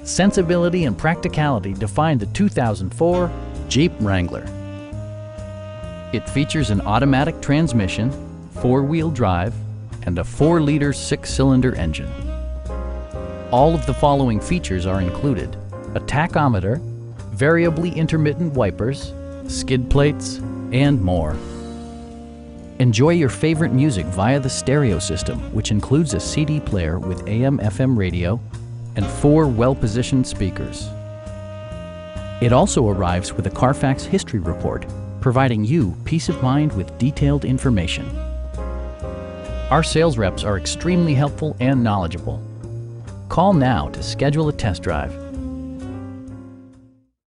sensibility and practicality define the 2004 Jeep Wrangler. It features an automatic transmission, four-wheel drive, and a 4-liter 6-cylinder engine. All of the following features are included: a tachometer, variably intermittent wipers, skid plates, and more. Enjoy your favorite music via the stereo system, which includes a CD player with AM/FM radio and 4 well-positioned speakers. It also arrives with a Carfax history report, providing you peace of mind with detailed information. Our sales reps are extremely helpful and knowledgeable. Call now to schedule a test drive.